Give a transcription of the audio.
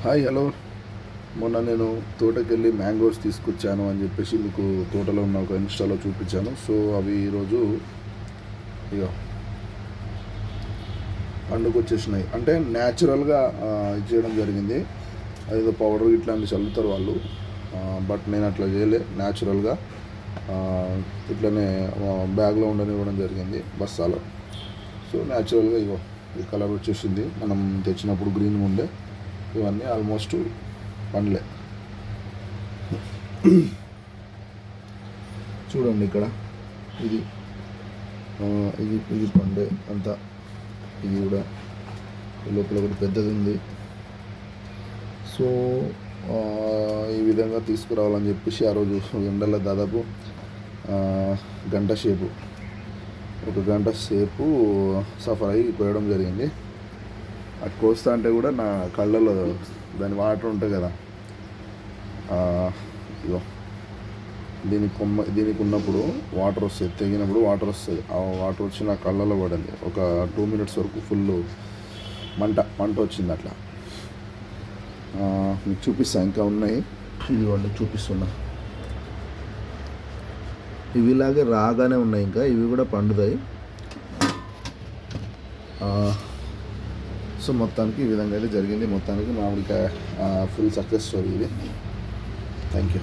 Hi hello. మొన్న నేను తోటకి వెళ్ళి మ్యాంగోస్ తీసుకొచ్చాను అని చెప్పేసి మీకు తోటలో ఉన్న ఒక ఇన్స్టాలో చూపించాను. సో అవి ఈరోజు ఇక పండుగొచ్చేసినాయి. అంటే న్యాచురల్గా ఇచ్చేయడం జరిగింది. అదేదో పౌడర్ ఇట్లాంటి చల్లుతారు వాళ్ళు, బట్ నేను అట్లా చేయలే. న్యాచురల్గా ఇట్లనే బ్యాగ్లో ఉండనివ్వడం జరిగింది బస్తాలో. సో న్యాచురల్గా ఇగో ఈ కలర్ వచ్చేసింది. మనం తెచ్చినప్పుడు గ్రీన్గా ఉండే ఇవన్నీ ఆల్మోస్ట్ పండ్లే. చూడండి ఇక్కడ ఇది ఇది ఇది పండే అంతా. ఇది కూడా లోపల ఒకటి పెద్దది ఉంది. సో ఈ విధంగా తీసుకురావాలని చెప్పేసి ఆ రోజు ఎండలో దాదాపు ఒక గంట సేపు సఫర్ అయ్యి పోయడం జరిగింది. అది కోస్తా అంటే కూడా నా కళ్ళలో దాని వాటర్ ఉంటాయి కదా, ఇగో దీనికి ఉన్నప్పుడు వాటర్ వస్తుంది, తెగినప్పుడు వాటర్ వస్తుంది. ఆ వాటర్ వచ్చి నా కళ్ళలో పడింది. ఒక 2 minutes వరకు ఫుల్ మంట వచ్చింది. అట్లా మీకు చూపిస్తా, ఇంకా ఉన్నాయి. ఇవి చూపిస్తున్నా. ఇవి ఇలాగే రాగానే ఉన్నాయి, ఇంకా ఇవి కూడా పండుతాయి. సో మొత్తానికి ఈ విధంగా అయితే జరిగింది. మొత్తానికి మామిడికాయ ఫుల్ సక్సెస్ స్టోరీ ఇది. Thank you.